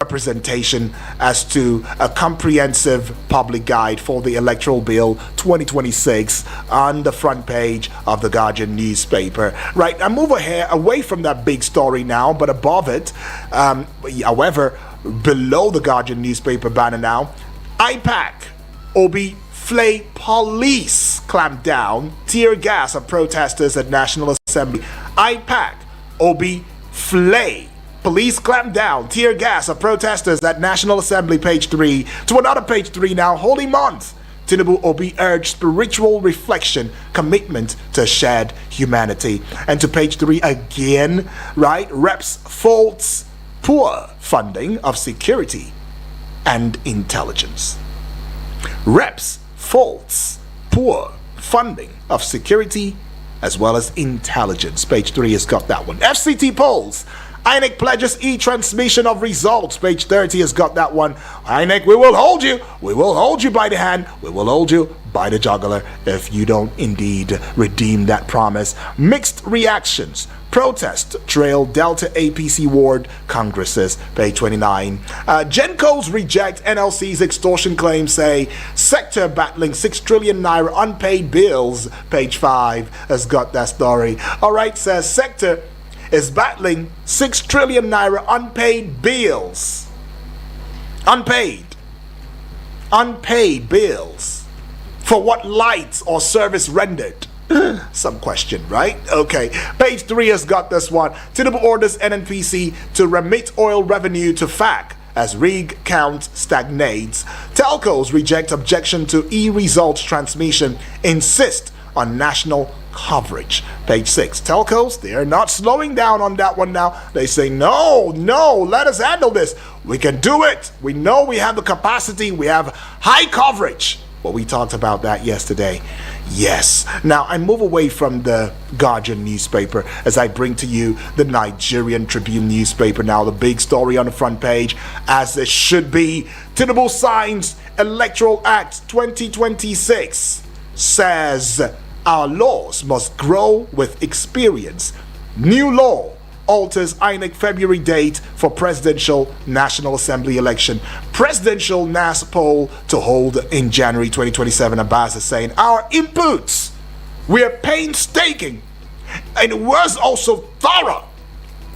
representation as to a comprehensive public guide for the Electoral Bill 2026 on the front page of the Guardian newspaper. Right, I move away from that big story now, but above it, however, below the Guardian newspaper banner now, IPAC, Obi Flay police clamp down, tear gas of protesters at National Assembly. IPAC, Obi Flay police clamp down, tear gas of protesters at National Assembly, page 3. To another page 3 now, Holy Month. Tinubu Obi urged spiritual reflection, commitment to shared humanity. And to page 3 again, right? Reps faults poor funding of security and intelligence. Reps faults poor funding of security as well as intelligence. Page 3 has got that one. FCT polls. INEC pledges e-transmission of results. Page 30 has got that one. INEC, we will hold you. We will hold you by the hand. We will hold you by the jugular if you don't indeed redeem that promise. Mixed reactions. Protest trail Delta APC ward congresses. Page 29. Gencos reject NLC's extortion claims, say sector battling 6 trillion naira unpaid bills. Page 5 has got that story. All right, says sector is battling 6 trillion naira unpaid bills. Unpaid bills. For what light or service rendered? Some question, right? Okay. Page 3 has got this one. Tinubu orders NNPC to remit oil revenue to FAC as rig count stagnates. Telcos reject objection to e-results transmission, insist on national coverage. Page 6. Telcos, they're not slowing down on that one now. They say, no, let us handle this. We can do it. We know we have the capacity. We have high coverage. Well, we talked about that yesterday. Yes. Now, I move away from the Guardian newspaper as I bring to you the Nigerian Tribune newspaper. Now, the big story on the front page, as it should be, Tinubu signs Electoral Act 2026, says our laws must grow with experience. New law alters INEC February date for presidential National Assembly election. Presidential NAS poll to hold in January 2027. Abbas is saying, our inputs, we are painstaking, and it was also thorough.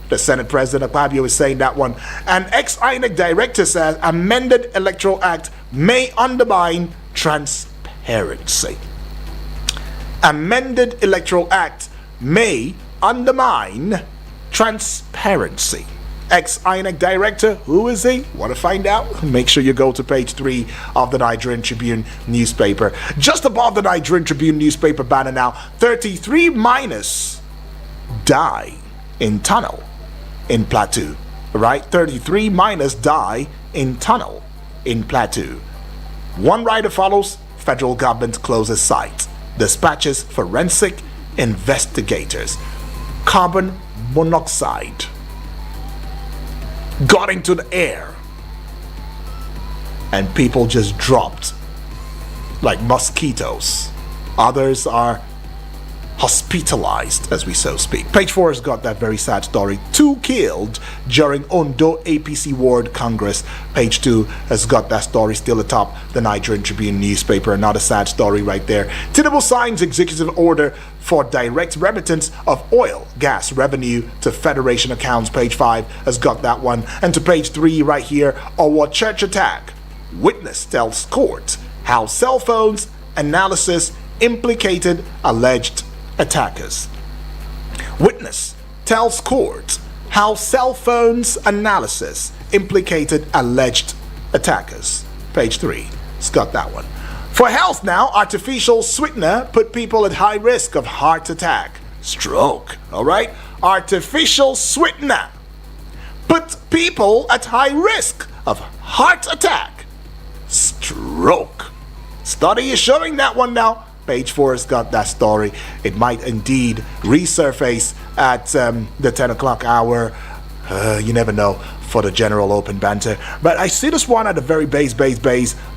The Senate President Akpabio is saying that one. An ex-INEC director says amended Electoral Act may undermine transparency. Amended Electoral Act may undermine transparency. Ex-INEC director, who is he? Want to find out? Make sure you go to page 3 of the Nigerian Tribune newspaper. Just above the Nigerian Tribune newspaper banner now, 33 miners die in tunnel in Plateau. Right? 33 miners die in tunnel in Plateau. One rider follows, federal government closes site. Dispatches forensic investigators. Carbon monoxide got into the air and people just dropped like mosquitoes. Others are hospitalized, as we so speak. Page 4 has got that very sad story. 2 killed during Ondo APC ward congress. Page 2 has got that story still atop the Nigerian Tribune newspaper. Another sad story right there. Tinubu signs executive order for direct remittance of oil, gas revenue to federation accounts. Page 5 has got that one. And to page 3 right here, Owo church attack. Witness tells court how cell phones analysis implicated alleged attackers. Witness tells court how cell phones analysis implicated alleged attackers. Page 3. It's got that one. For health now, artificial sweetener put people at high risk of heart attack, stroke. All right? Artificial sweetener put people at high risk of heart attack, stroke. Study is showing that one now. Page 4 has got that story. It might indeed resurface at the 10 o'clock hour. You never know for the general open banter. But I see this one at the very base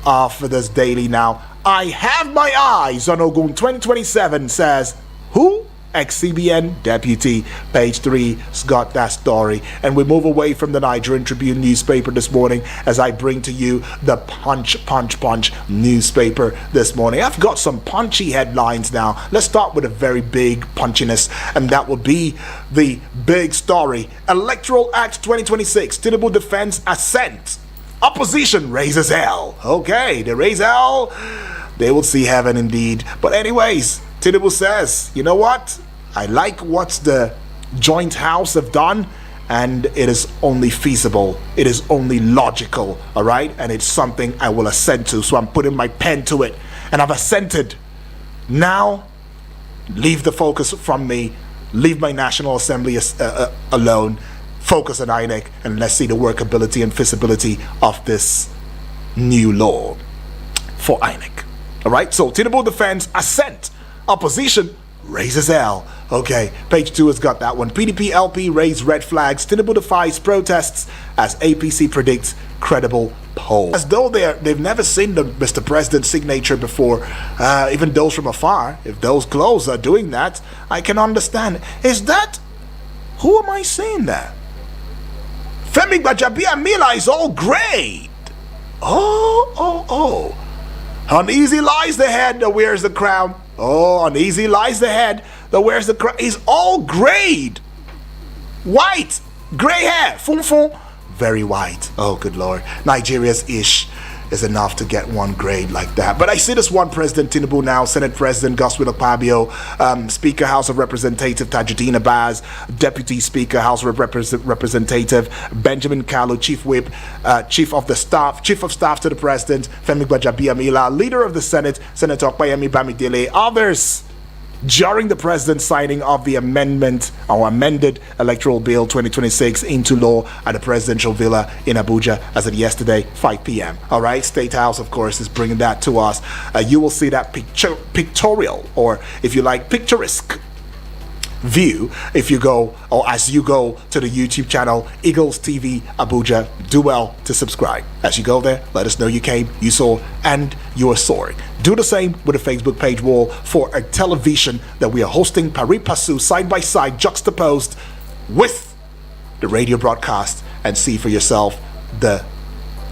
of this daily now. I have my eyes on Ogun 2027, says, who? ex-CBN deputy. Page 3's got that story. And we move away from the Nigerian Tribune newspaper this morning as I bring to you the Punch newspaper this morning. I've got some punchy headlines now. Let's start with a very big punchiness, and that will be the big story. Electoral Act 2026, Tinubu defends assent. Opposition raises hell. Okay, they raise hell. They will see heaven indeed. But anyways, Tinubu says, you know what? I like what the joint house have done, and it is only feasible. It is only logical, all right? And it's something I will assent to. So I'm putting my pen to it, and I've assented. Now, leave the focus from me. Leave my National Assembly alone. Focus on INEC, and let's see the workability and feasibility of this new law for INEC. All right, so Tinubu defends assent. Opposition raises hell. Okay, page 2 has got that one. PDP LP raise red flags. Tinubu defies protests as APC predicts credible poll. As though they've never seen the Mr. President's signature before, even those from afar. If those close are doing that, I can understand. Is that, who am I seeing there? Femi Gbajabiamila is all great. Oh. Uneasy lies the head that wears the crown. Oh, uneasy lies the head that wears the crown. He's all grayed. White. Gray hair. Fun. Very white. Oh, good Lord. Nigeria's ish is enough to get one grade like that. But I see this one President Tinubu now, Senate President Godswill Akpabio, Speaker House of Representative Tajuddin Abbas, Deputy Speaker House of Representative Benjamin Kalu, Chief Whip, Chief of Staff to the President Femi Gbajabiamila, Leader of the Senate Senator Opeyemi Bamidele, others during the President's signing of the amended Electoral Bill 2026 into law at the Presidential Villa in Abuja as of yesterday, 5 p.m. All right, State House, of course, is bringing that to us. You will see that pictorial, or if you like, picturesque view if you go, or as you go to the YouTube channel Eagles TV Abuja. Do well to subscribe. As you go there, let us know you came, you saw, and you are soaring. Do the same with the Facebook page wall for a television that we are hosting pari passu, side by side, juxtaposed with the radio broadcast, and see for yourself the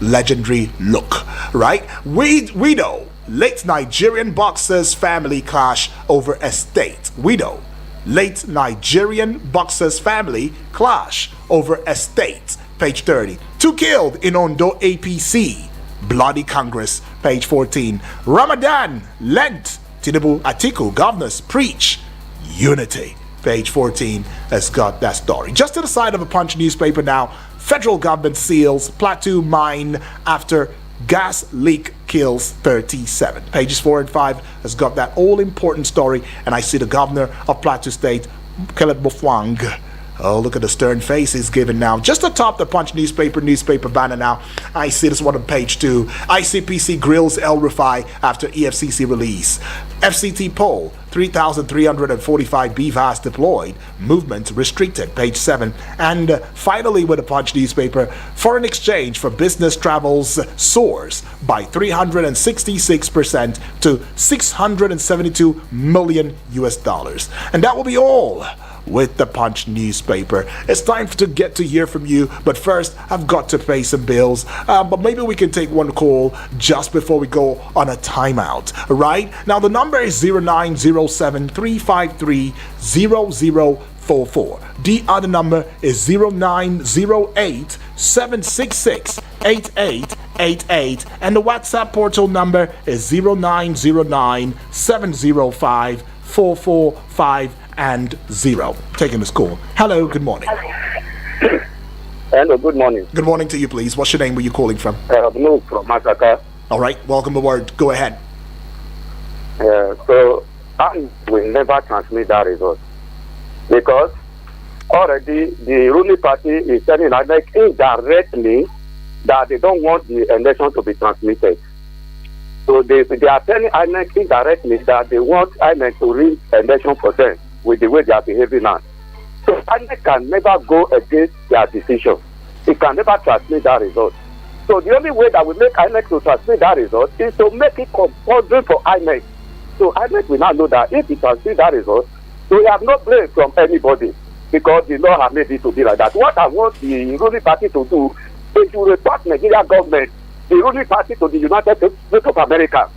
legendary look. Right? Widow, late Nigerian boxer's family clash over estate. Widow, late Nigerian boxer's family clash over estate. Page 30. 2 killed in Ondo APC. Bloody Congress. Page 14. Ramadan, Lent. Tinubu, Atiku, governors preach unity. Page 14 has got that story. Just to the side of a Punch newspaper now, federal government seals Plateau mine after gas leak kills 37. Pages 4 and 5 has got that all-important story, and I see the governor of Plateau State, Caleb Mufwang. Oh, look at the stern face he's given now. Just atop the Punch newspaper banner now, I see this one on page 2. ICPC grills El Rufai after EFCC release. FCT poll, 3,345 BVAS deployed. Movement restricted. Page 7. And finally, with the Punch newspaper, foreign exchange for business travels soars by 366% to $672 million US. And that will be all with the Punch newspaper. It's time to get to hear from you, but first I've got to pay some bills, but maybe we can take one call just before we go on a timeout. Right now the number is 0907-353-0044. The other number is 0908-766-8888, and the WhatsApp portal number is 0909-705-445 and 0. Taking this call. Hello, good morning. Hello, good morning. Good morning to you, please. What's your name? Where you calling from? No, from Masaka. All right, welcome aboard. Go ahead. So, I will never transmit that result because already the ruling party is telling INEC indirectly that they don't want the election to be transmitted. So they are telling INEC indirectly that they want INEC to rig election for them with the way they are behaving now. So INEC can never go against their decision. It can never transmit that result. So the only way that we make INEC to transmit that result is to make it compulsory for INEC. So INEC will now know that if it transmits that result, We have no blame from anybody because the law has made it to be like that. What I want the ruling party to do is to report Nigeria government, the ruling party, to the United States of America.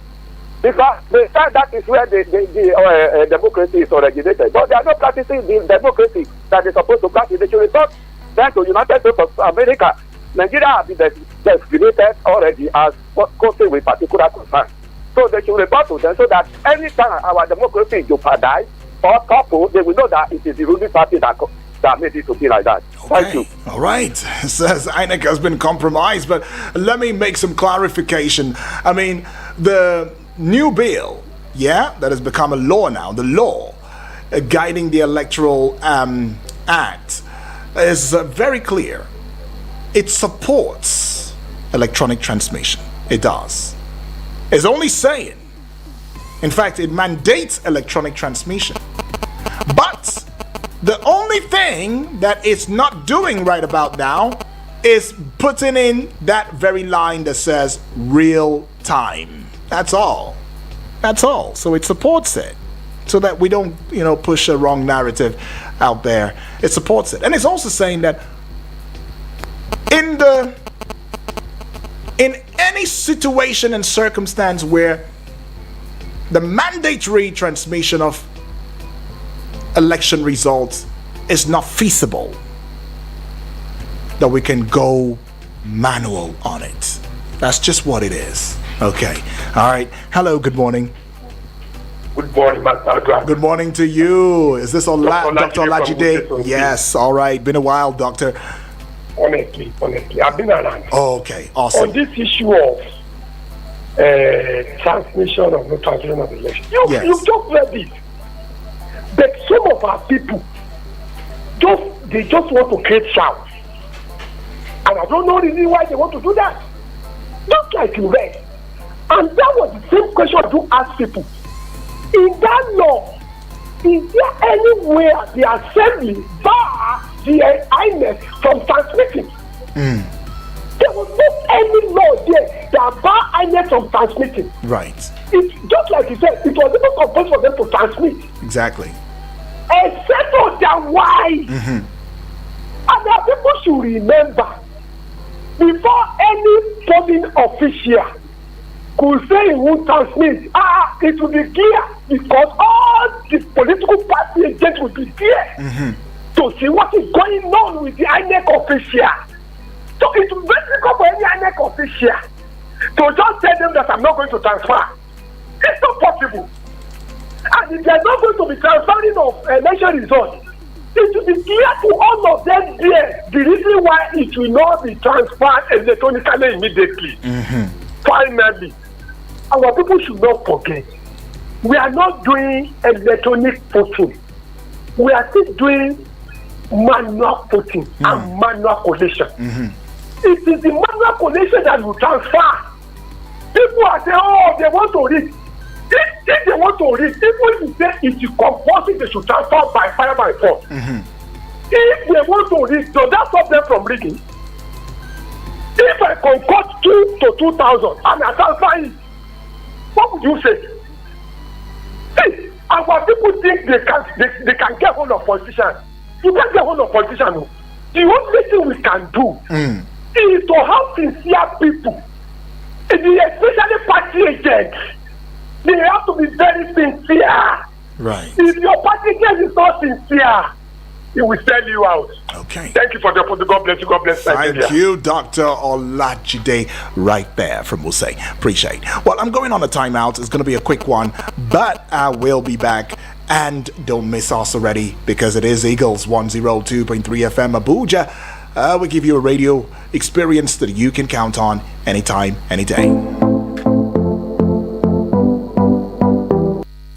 Because they said that is where the democracy is originated. But they are not practicing the democracy that they're supposed to practice. They should report that to the United States of America. Nigeria has been designated already as country with particular concern. So they should report to them so that anytime our democracy is jeopardized or toppled, they will know that it is the ruling party that made it to be like that. Okay. Thank you. All right. Says INEC has been compromised, but let me make some clarification. I mean, the new bill, that has become a law now, the law guiding the Electoral Act is very clear. It supports electronic transmission. It does. It's only saying, in fact, it mandates electronic transmission. But the only thing that it's not doing right about now is putting in that very line that says real time. That's all. That's all. So it supports it so that we don't, push a wrong narrative out there. It supports it. And it's also saying that in any situation and circumstance where the mandatory transmission of election results is not feasible, that we can go manual on it. That's just what it is. Okay. All right. Hello. Good morning. Good morning, Master. Good morning to you. Is this Dr. Olajide? Olajide? Yes. All right. Been a while, Doctor. Honestly, I've been around. Oh, okay. Awesome. On this issue of transmission of no transmission of election, you just read it. But some of our people they just want to create chaos. And I don't know the reason why they want to do that. Just like you read. And that was the same question you asked people. In that law, is there anywhere the assembly bar the INEC from transmitting? There was not any law there that bar INEC from transmitting. Right. It's just like you said, it was even compulsory for them to transmit. Exactly. Except otherwise. And that people should remember, before any polling official could say he won't transmit, it will be clear because all the political party agents will be there to see what is going on with the INEC official. So it will be difficult for any INEC official to just tell them that I'm not going to transfer. It's not possible. And if they're not going to be transferring of election results, it will be clear to all of them there the reason why it will not be transferred electronically immediately. Finally, our people should not forget, we are not doing electronic voting. We are still doing manual voting and manual collation. It is the manual collation that will transfer. People are saying, they want to read. If they want to read, even if they say it is compulsory, they should transfer by fire by force. If they want to read, does that stop them from reading? If I concoct 2 to 2,000 and I transfer it, what would you say? See, our people think they can get hold of politicians. You can't get hold of politicians. No. The only thing we can do is to have sincere people, especially party agents. They have to be very sincere. Right. If your party agent is not sincere, he will sell you out. Okay. Thank you for the opportunity. God bless you. God bless Nigeria. Thank you, Dr. Olajide, right there from Wuse. Appreciate. Well, I'm going on a timeout. It's going to be a quick one, but I will be back. And don't miss us already, because it is Eagles 102.3 FM Abuja. We give you a radio experience that you can count on anytime, any day.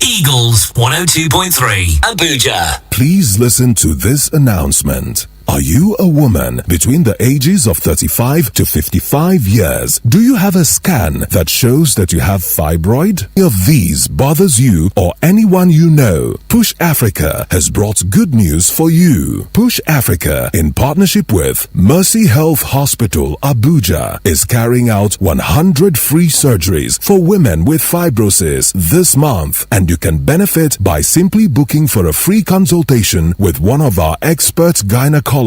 Eagles 102.3 Abuja. Please listen to this announcement. Are you a woman between the ages of 35 to 55 years? Do you have a scan that shows that you have fibroid? Any of these bothers you or anyone you know? Push Africa has brought good news for you. Push Africa, in partnership with Mercy Health Hospital, Abuja, is carrying out 100 free surgeries for women with fibrosis this month, and you can benefit by simply booking for a free consultation with one of our expert gynecologists.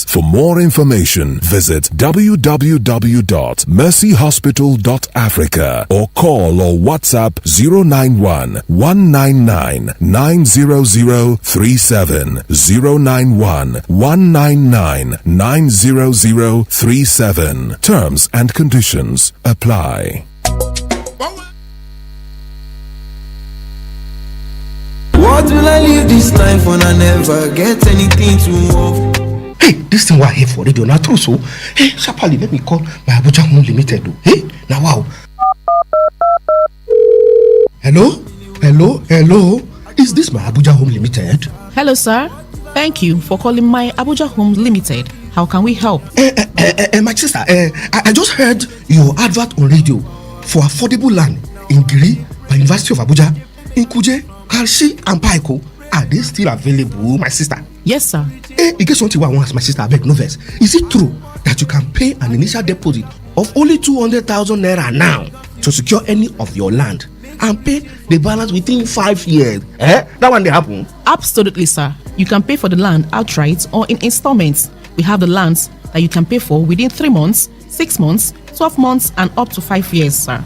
For more information, visit www.mercyhospital.africa or call or WhatsApp 091 199 90037 091 199 90037. Terms and conditions apply. What will I live this life when I never get anything to move? Hey, this thing we're here for radio now too, so hey, sharply let me call my Abuja Home Limited. Hey, now wow. Hello? Is this my Abuja Home Limited? Hello, sir. Thank you for calling my Abuja Home Limited. How can we help? My sister, I just heard your advert on radio for affordable land in Giri by University of Abuja, in Kuje, Kalshi and Paiko. Are they still available, my sister? Yes, sir. In case something I want, my sister, I beg no verse. Is it true that you can pay an initial deposit of only 200,000 naira now to secure any of your land and pay the balance within 5 years? That one they happen? Absolutely, sir. You can pay for the land outright or in installments. We have the lands that you can pay for within 3 months, 6 months, 12 months, and up to 5 years, sir.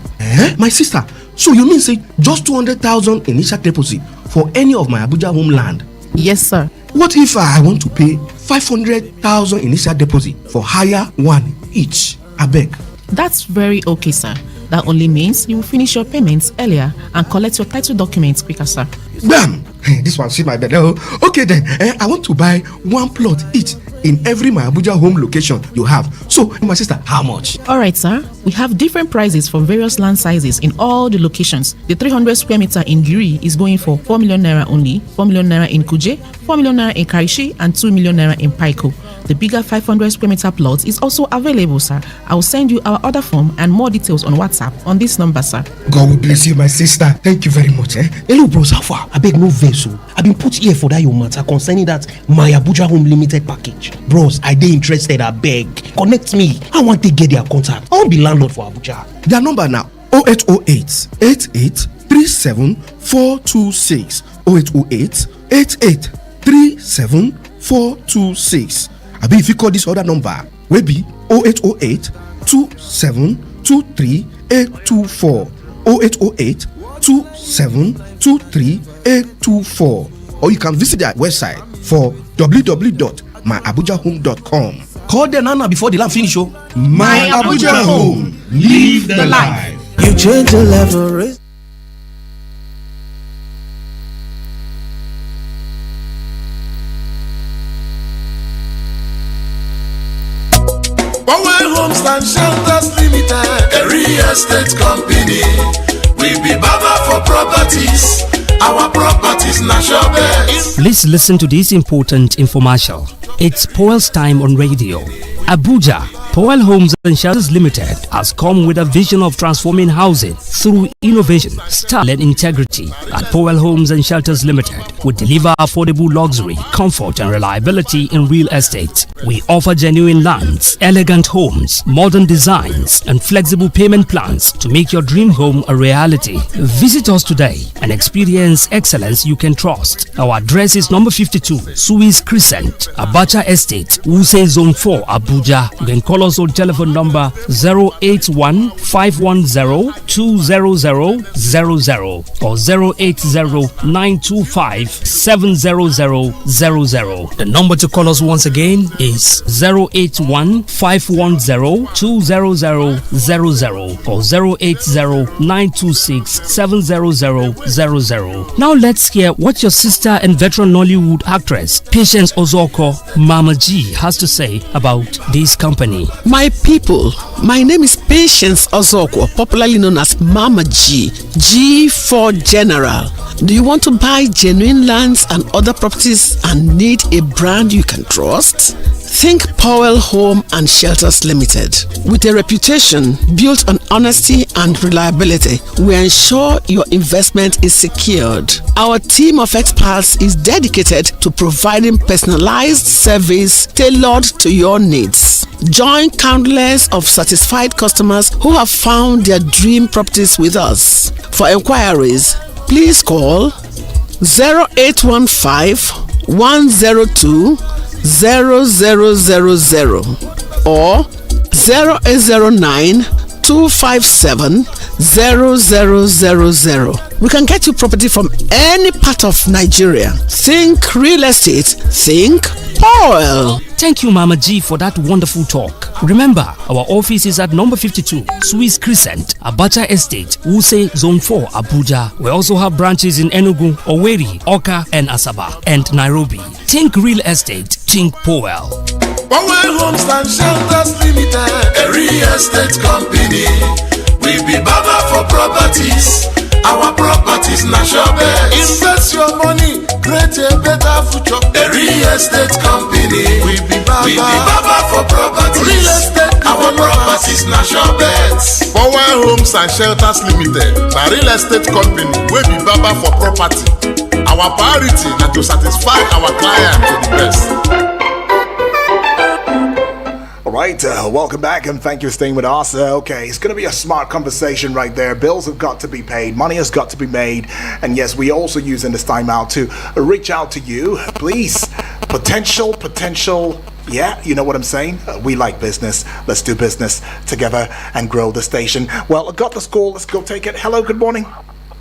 My sister, so you mean say just 200,000 initial deposit for any of my Abuja home land? Yes, sir. What if I want to pay 500,000 initial deposit for higher one each? I beg. That's very okay, sir. That only means you will finish your payments earlier and collect your title documents quicker, sir. Bam! This one see my bed. Okay then, I want to buy one plot each in every my Abuja home location you have. So, my sister, how much? Alright, sir. We have different prices for various land sizes in all the locations. The 300 square meter in Giri is going for 4 million naira only, 4 million naira in Kuje, 4 million naira in Karishi, and 2 million naira in Paiko. The bigger 500 square meter plot is also available, sir. I will send you our order form and more details on WhatsApp on this number, sir. God will bless you, my sister. Thank you very much. Hello, bros. How far? I beg no vessel. I've been put here for that your matter concerning that my Abuja Home Limited package. Bros, I dey interested. I beg. Connect me. I want to get their contact. I want to be landlord for Abuja. Their number now 0808 88 37 426 0808 88 37 426. Abi if you call this other number, will be 0808 2723 824 0808 2723 or you can visit their website for www.myabujahome.com. Call the nana before the land finish. My Abuja Home, live the life. You change the level. Power Homes and Shelters Limited, a real estate company. We be Baba for properties. Our properties natural best. Please listen to this important infomercial. It's Powell's time on radio. Abuja, Powell Homes and Shelters Limited has come with a vision of transforming housing through innovation, style and integrity. At Powell Homes and Shelters Limited, we deliver affordable luxury, comfort and reliability in real estate. We offer genuine lands, elegant homes, modern designs and flexible payment plans to make your dream home a reality. Visit us today and experience excellence you can trust. Our address is number 52, Suez Crescent, Abacha Estate, Wuse Zone 4, Abuja. You can call us on telephone number 081 510 20000 or 080 925 70000. The number to call us once again is 081 510 20000 or 080 926 70000. Now let's hear what your sister and veteran Nollywood actress Patience Ozoko Mama G has to say about this company. My people, my name is Patience Ozoko, popularly known as Mama G. G for General. Do you want to buy genuine lands and other properties and need a brand you can trust? Think Powell Home and Shelters Limited. With a reputation built on honesty and reliability, we ensure your investment is secured. Our team of experts is dedicated to providing personalized service tailored to your needs. Join countless of satisfied customers who have found their dream properties with us. For inquiries, please call 0815 102 0000 or 0809 257 0000. We can get you property from any part of Nigeria. Think real estate, think Powell. Thank you, Mama G, for that wonderful talk. Remember, our office is at number 52, Swiss Crescent, Abacha Estate, Wuse, Zone 4, Abuja. We also have branches in Enugu, Owerri, Oka, and Asaba, and Nairobi. Think real estate, think Powell. Powell Homes and Shelters Limited, a real estate company. We be Baba for properties. Our properties national best. Invest your money, create a better future. A real estate company. We be Baba for properties. Real estate. Our properties national best. Powell Homes and Shelters Limited, a real estate company. We be Baba for property. Our priority is to satisfy our client to the best. All right, welcome back and thank you for staying with us. Okay, it's going to be a smart conversation right there. Bills have got to be paid, money has got to be made, and yes, we also using this time out to reach out to you. Please, potential, yeah, you know what I'm saying? We like business. Let's do business together and grow the station. Well, I got this call. Let's go take it. Hello, good morning.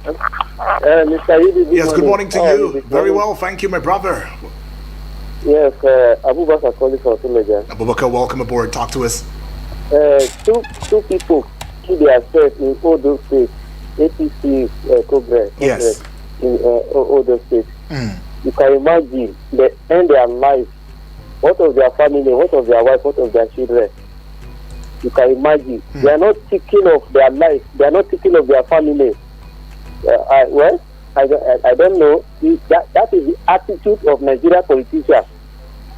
Mr. Idi, yes, good morning to you. Very well, thank you, my brother. Yes, Abubakar calling from Suleja. Abubakar, welcome aboard. Talk to us. Two people killed themselves in Odo State, APC Congress. Yes. In Odo State. You can imagine they end their life. What of their family? What of their wife? What of their children? You can imagine. They are not thinking of their life. They are not thinking of their family. I don't know. That is the attitude of Nigeria politicians.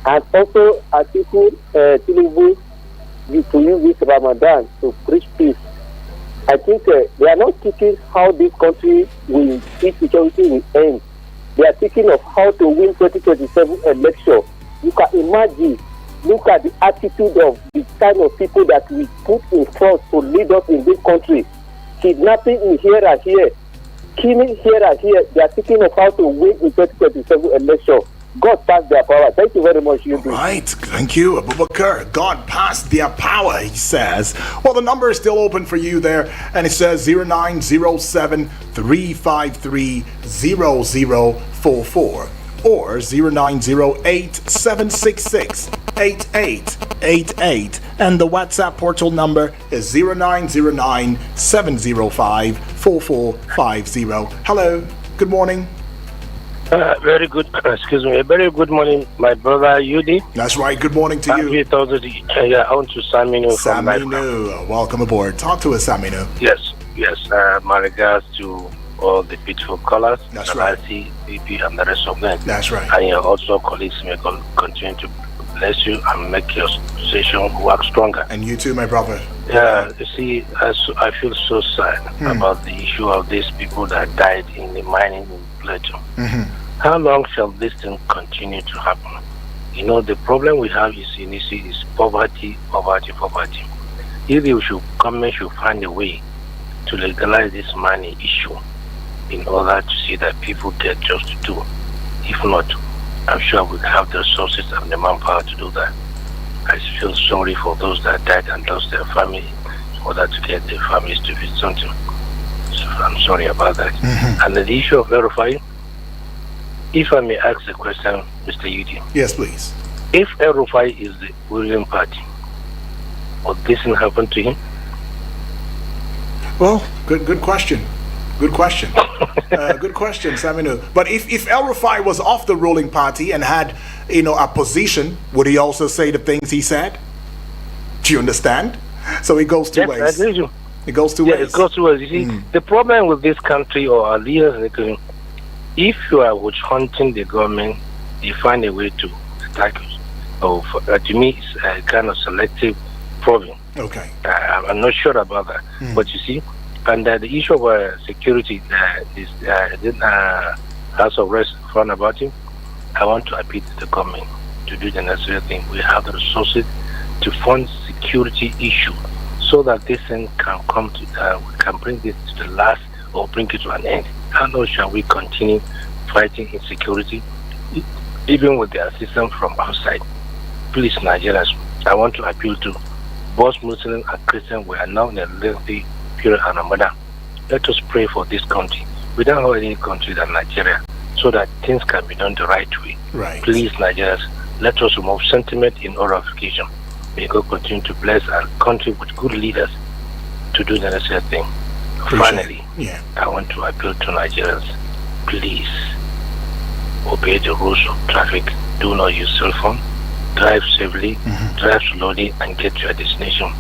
And also, Atiku Tinubu to use this Ramadan to preach peace. I think they are not thinking how this country will, insecurity will end. They are thinking of how to win 2027 election. You can imagine, look at the attitude of the kind of people that we put in front to lead us in this country. Kidnapping in here and here. Killing here and here, they are thinking of how to win in 2027 election. God passed their power. Thank you very much, Yubi. Right, thank you, Abubakar. God passed their power, he says. Well, the number is still open for you there, and it says 0907 353 0044 or 0908 766 8888, and the WhatsApp portal number is 0909 705 4450. Hello, good morning. Very good, excuse me, a very good morning, my brother Yudi. That's right, good morning to you. On to Saminu. Saminu, welcome aboard. Talk to us, Saminu. Yes, my regards to all the beautiful callers. That's right. BP and the rest of them. That's right. And your also colleagues may continue to bless you and make your station work stronger. And you too, my brother. Yeah, you see, I feel so sad about the issue of these people that died in the mining in Plateau. How long shall this thing continue to happen? You know, the problem we have is poverty. If government should find a way to legalize this money issue in order to see that people get just to do. If not, I'm sure we have the resources and the manpower to do that. I feel sorry for those that died and lost their family in order to get their families to do something. So I'm sorry about that. And the issue of verifying, if I may ask a question, Mr. Yudi. Yes, please. If El-Rufai is the ruling party, would this happen to him? Well, good question. Good question. Good question, Saminu. But if El-Rufai was off the ruling party and had, a position, would he also say the things he said? Do you understand? So it goes two ways. I agree with you. It goes two ways. It goes two ways. You see, the problem with this country or our leaders, if you are witch hunting the government, you find a way to attack it. To me, it's a kind of selective probing. Okay. I'm not sure about that. But you see, and the issue of security is House of Rest fun about it. I want to appeal to the government to do the necessary thing. We have the resources to fund security issue so that this thing can come to, we can bring this to the last or bring it to an end. How long shall we continue fighting insecurity, even with the assistance from outside? Please, Nigerians, I want to appeal to both Muslim and Christian. We are now in a lengthy period and Ramadan. Let us pray for this country. We don't have any country than Nigeria, so that things can be done the right way. Right. Please, Nigerians, let us remove sentiment in horrification. May God continue to bless our country with good leaders to do the necessary thing. Finally, I want to appeal to Nigerians. Please obey the rules of traffic. Do not use cell phone. Drive safely, drive slowly, and get to your destination.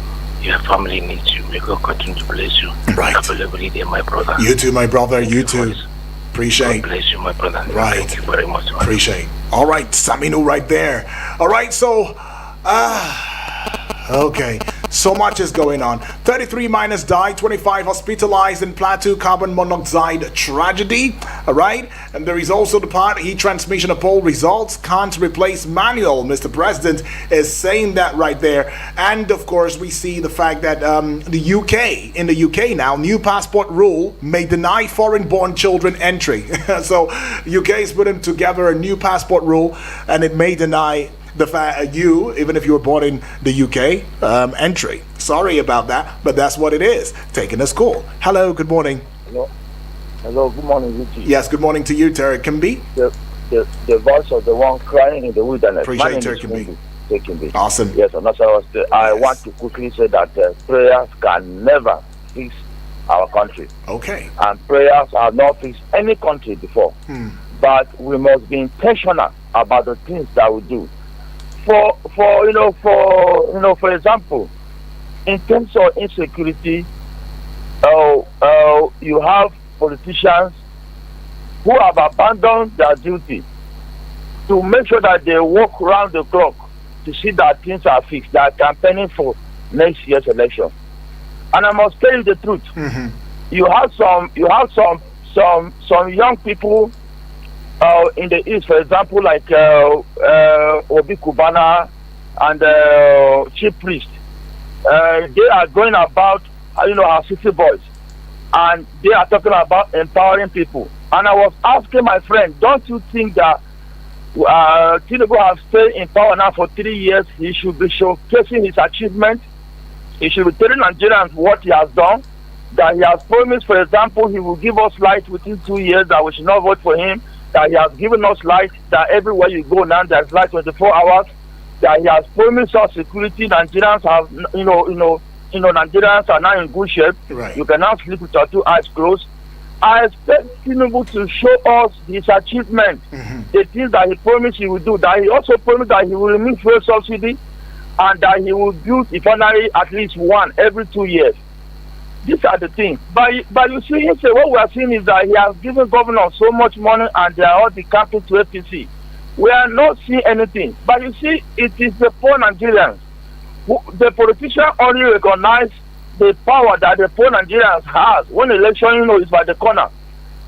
Your family needs you. May God continue to bless you. Right. Have a lovely day, my brother. You too, my brother. You too. Appreciate. God bless you, my brother. Right. Thank you very much. Appreciate. All right, Saminu right there. All right, so okay, so much is going on. 33 miners died, 25 hospitalized in Plateau carbon monoxide tragedy. All right, and there is also the part heat transmission of poll results can't replace manual. Mr. President is saying that right there. And of course, we see the fact that in the UK now, new passport rule may deny foreign-born children entry. So UK is putting together a new passport rule, and it may deny the fact even if you were born in the UK, entry. Sorry about that, but that's what it is. Taking a call. Hello, good morning. Hello, good morning, Richie. Yes, good morning to you, Terry Kimby. The voice of the one crying in the wilderness. Appreciate Terry Kimby. Awesome. Yes, and that's I want to quickly say that prayers can never fix our country. Okay. And prayers have not fixed any country before. But we must be intentional about the things that we do. For example, in terms of insecurity, you have politicians who have abandoned their duty to make sure that they work around the clock to see that things are fixed. They are campaigning for next year's election. And I must tell you the truth. You have some young people in the East, for example, like Obi Kubana and Chief Priest. They are going about, our city boys, and they are talking about empowering people. And I was asking my friend, don't you think that Tinubu has stayed in power now for 3 years? He should be showcasing his achievement. He should be telling Nigerians what he has done. That he has promised, for example, he will give us light within 2 years, that we should not vote for him. That he has given us light, that everywhere you go now there's light 24 hours. That he has promised us security. Nigerians have, Nigerians are now in good shape. Right. You can now sleep with your 2 eyes closed. I expect Tinubu to show us his achievement, the things that he promised he will do. That he also promised that he will remove fuel subsidy, and that he will build refinery at least one every 2 years. These are the things. But you see, what we are seeing is that he has given governors so much money, and they are all decamping to APC. We are not seeing anything. But you see, it is the poor Nigerians. The politicians only recognize the power that the poor Nigerians has when election, is by the corner.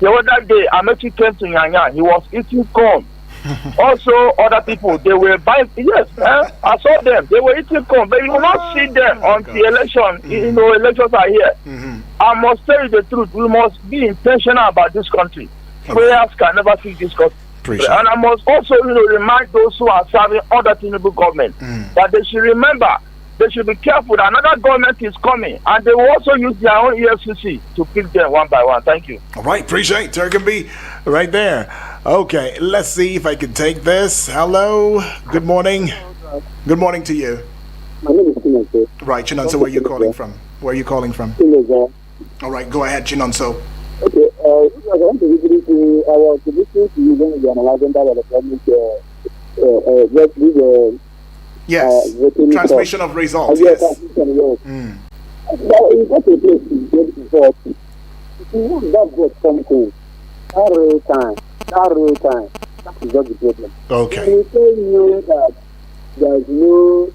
The other day, Amechi came to Nyanya. He was eating corn. Also, other people, they were buying. Yes, I saw them. They were eating corn, but you will not see them until elections are here. I must tell you the truth. We must be intentional about this country. Prayers can never fix this country. And I must also, remind those who are serving under Tinubu government that they should remember. They should be careful that another government is coming, and they will also use their own EFCC to pick them one by one. Thank you. All right, appreciate Terry Kimby right there. Okay, let's see if I can take this. Hello, good morning. Good morning to you. My name is Chinonso. Right, Chinonso, where are you calling from? Where are you calling from? All right, go ahead, Chinonso. Okay, I want to visit you. I was listening to you when you were analyzing that yes, transmission of results. Yes. Yes. But you got a place to get results. You want that God come home. That real time. That is not the problem. Okay. When you say you that there is no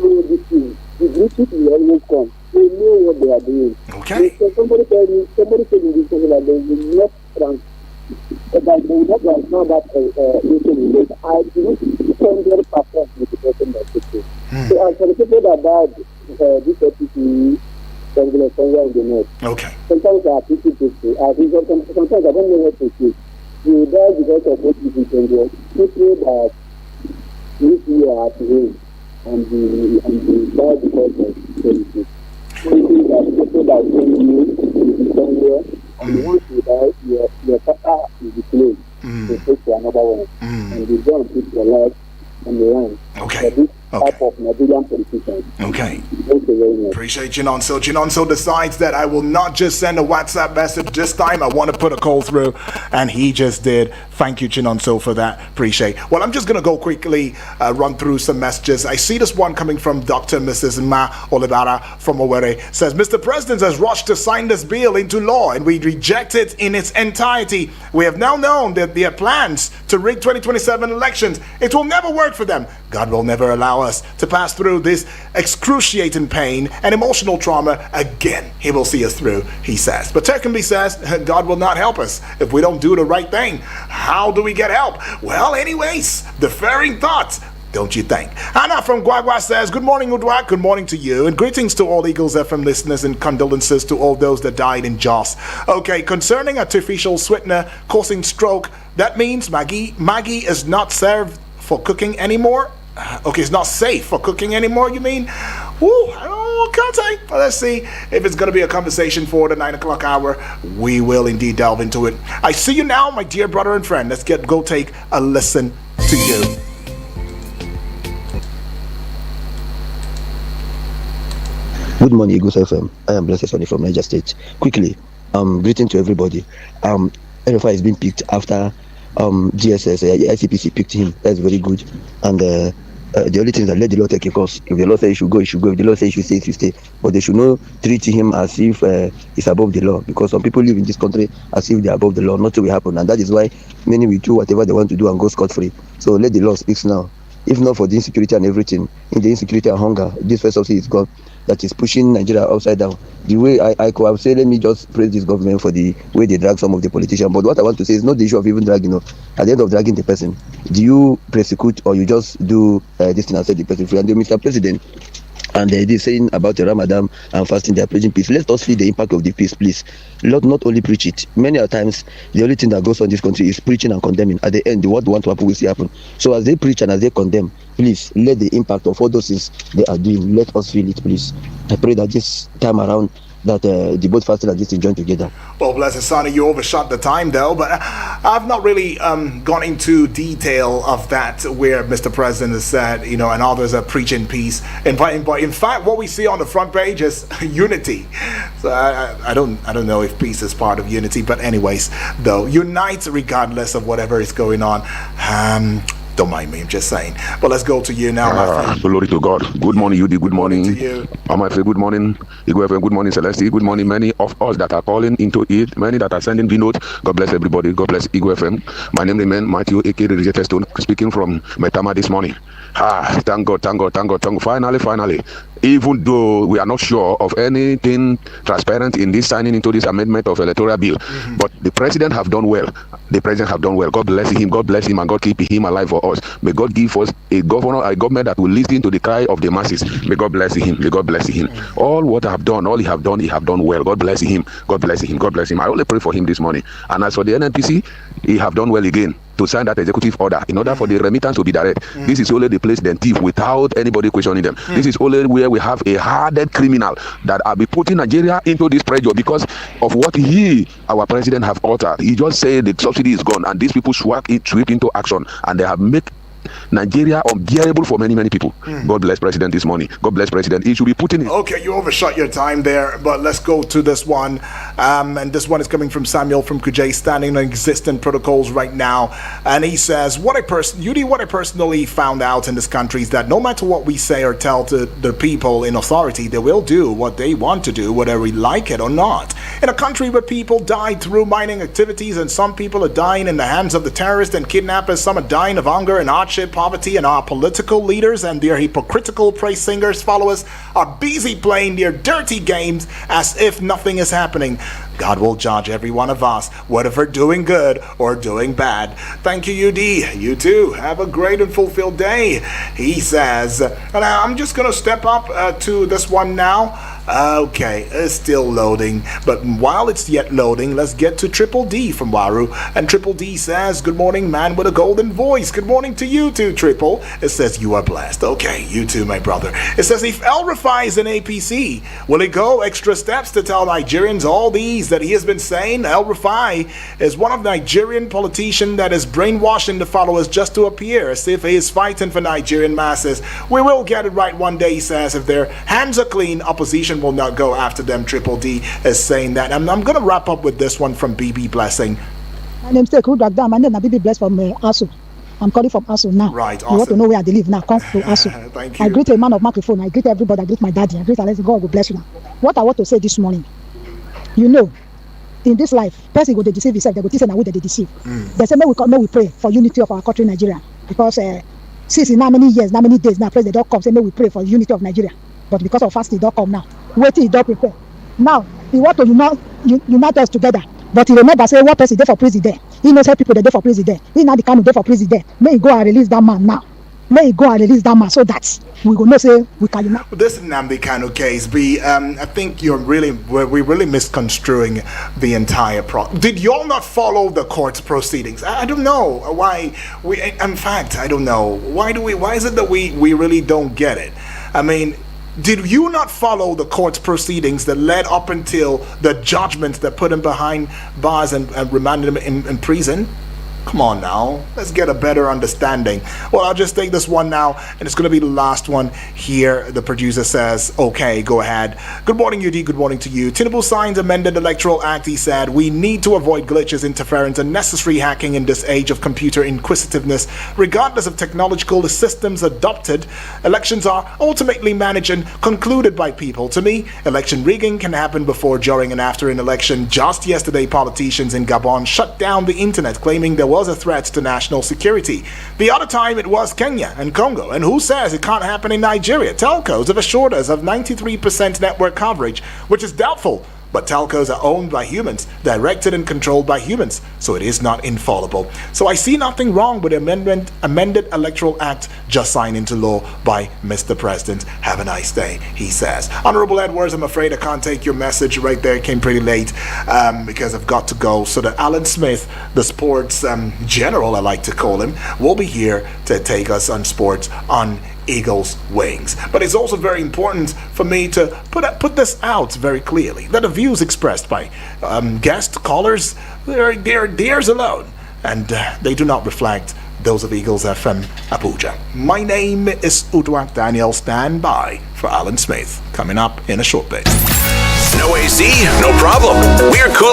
dispute, the dispute will always come. They know what they are doing. Okay. So somebody said in this case that they will not transfer that issue. I do 100% with the person that took it. So as for the people that died, this FPC, somewhere in the north. Okay. Sometimes I think sometimes I don't know what to say. You die because of what you did. People that this year at home and the die because of politics. People that say you somewhere and once you die, your papa is declared to take to another one. And you don't put your life on the line. Okay. For this type of Nigerian politicians. Okay. Thank you very much. Appreciate Chinonso. Chinonso decides that I will not just send a WhatsApp message this time. I want to put a call through, and he just did. Thank you, Chinonso, for that. Appreciate. Well, I'm just going to go quickly run through some messages. I see this one coming from Dr. Mrs. Ma Olibara from Owerri. Says, Mr. President has rushed to sign this bill into law, and we reject it in its entirety. We have now known that their plans to rig 2027 elections. It will never work for them. God will never allow us to pass through this excruciating pain and emotional trauma again. He will see us through, he says. But Turkenby says, God will not help us if we don't do the right thing. How do we get help? Well, anyways, deferring thoughts, don't you think? Anna from Guagua says, good morning, Udwa. Good morning to you. And greetings to all Eagles FM listeners and condolences to all those that died in Jos. Okay, concerning artificial sweetener causing stroke, that means Maggie is not served for cooking anymore? Okay, it's not safe for cooking anymore, you mean? Woo, can't say. Well, let's see if it's going to be a conversation for the 9 o'clock hour. We will indeed delve into it. I see you now, my dear brother and friend. Let's go take a listen to you. Good morning, Eagles FM. I am Blessed Sonny from Niger State. Quickly, greeting to everybody. NFI has been picked after GSS, ICPC picked him. That's very good. And the only thing is that let the law take a course. If the law says he should go, he should go. If the law says he should stay, he should stay. But they should not treat him as if he's above the law. Because some people live in this country as if they're above the law. Nothing will happen. And that is why many will do whatever they want to do and go scot-free. So let the law speak now. If not for the insecurity and everything, in the insecurity and hunger, this first subsidy is gone. That is pushing Nigeria upside down. The way I would say, let me just praise this government for the way they drag some of the politicians. But what I want to say is not the issue of even dragging. At the end of dragging the person, do you prosecute or you just do this thing and set the person free? And the Mr. President, and they're saying about the Ramadan and fasting, they're preaching peace. Let us feel the impact of the peace, please. Not only preach it. Many a times, the only thing that goes on in this country is preaching and condemning. At the end, what want to happen will see happen. So as they preach and as they condemn, please let the impact of all those things they are doing, let us feel it, please. I pray that this time around, that the both fasting and this thing join together. Well, Blessed Sonny, you overshot the time though, but I've not really gone into detail of that where Mr. President has said, and others are preaching peace. But in fact, what we see on the front page is unity. So I don't know if peace is part of unity, but anyways, though, unite regardless of whatever is going on. Don't mind me, I'm just saying. But let's go to you now, my friend. Glory to God. Good morning, Yudi. Good morning. To you. My friend, good morning. Good morning, Celeste. Good morning, many of us that are calling into it, many that are sending the note. God bless everybody. God bless Eagle FM. My name is Matthew, a.k.a. Rejected Stone, speaking from Metama this morning. Thank God. Finally. Even though we are not sure of anything transparent in this signing into this amendment of electoral bill, but the president have done well. God bless him, and God keep him alive for us. May God give us a government that will listen to the cry of the masses. May God bless him. All what he have done well. God bless him. I only pray for him this morning. And as for the NNPC, he have done well again to sign that executive order in order for the remittance to be direct. This is only the place then thief without anybody questioning them. This is only where we have a hardened criminal that will be putting Nigeria into this pressure because of what our president have uttered. He just said the subsidy is gone and these people sweep into action and they have made Nigeria unbearable for many people. God bless President this morning. God bless President. He should be putting it. Okay, you overshot your time there, but let's go to this one. And this one is coming from Samuel from Kujay, standing on existing protocols right now. And he says, what I personally found out in this country is that no matter what we say or tell to the people in authority, they will do what they want to do, whether we like it or not. In a country where people died through mining activities and some people are dying in the hands of the terrorists and kidnappers, some are dying of hunger and hardship, poverty, and our political leaders and their hypocritical praise singers followers are busy playing their dirty games as if nothing is happening. God will judge every one of us, whether for doing good or doing bad. Thank you, UD. You too. Have a great and fulfilled day, he says. And I'm just going to step up to this one now. Okay, it's still loading, but while it's yet loading, let's get to Triple D from Waru. And Triple D says, good morning, man with a golden voice. Good morning to you too, Triple. It says you are blessed. Okay, you too, my brother. It says, if El Rufai is an APC, will he go extra steps to tell Nigerians all these that he has been saying? El Rufai is one of Nigerian politicians that is brainwashing the followers just to appear as if he is fighting for Nigerian masses. We will get it right one day, he says. If their hands are clean, opposition will not go after them. Triple D is saying that. And I'm going to wrap up with this one from BB Blessing. My name is Teku Dagda. My name is BB Bless from ASU. I'm calling from ASU now. Right, awesome. You want to know where I live now? Come to ASU. Thank you. I greet a man of microphone. I greet everybody. I greet my daddy. I greet Alex. God will bless you now. What I want to say this morning, you know, in this life, person go to deceive himself. They go to say now they deceive. They say, may we pray for unity of our country, Nigeria, because since in how many years, how many days now, president don't come. Say, may we pray for unity of Nigeria, but because of fasting, don't come now. Wait till he don't prepare. Now he want to unite us together, but he remember say what person there for president. He knows how people there for president. He now the kind of there for president. May he go and release that man now. May he go and release that man so that we go know say we can unite. This Nnamdi Kanu case, I think we're really misconstruing the entire process. Did y'all not follow the court's proceedings? I don't know why in fact, I don't know. Why is it that we really don't get it? I mean, did you not follow the court's proceedings that led up until the judgment that put him behind bars and remanded him in prison? Come on now, let's get a better understanding. Well, I'll just take this one now, and it's going to be the last one here. The producer says, okay, go ahead. Good morning, UD. Good morning to you. Tinubu signs amended Electoral Act. He said, we need to avoid glitches, interference, and necessary hacking in this age of computer inquisitiveness. Regardless of technological systems adopted, elections are ultimately managed and concluded by people. To me, election rigging can happen before, during, and after an election. Just yesterday, politicians in Gabon shut down the internet, claiming there was a threat to national security. The other time it was Kenya and Congo. And who says it can't happen in Nigeria? Telcos have assured us of 93% network coverage, which is doubtful. But telcos are owned by humans, directed and controlled by humans, so it is not infallible. So I see nothing wrong with the amended Electoral Act just signed into law by Mr. President. Have a nice day, he says. Honorable Edwards, I'm afraid I can't take your message right there. It came pretty late because I've got to go. So that Alan Smith, the sports general, I like to call him, will be here to take us on sports on Eagles Wings. But it's also very important for me to put this out very clearly, that the views expressed by guest callers, they're theirs alone, and they do not reflect those of Eagles FM Abuja. My name is Uduak Daniel. Stand by for Alan Smith coming up in a short bit. No AC? No problem. We're cooling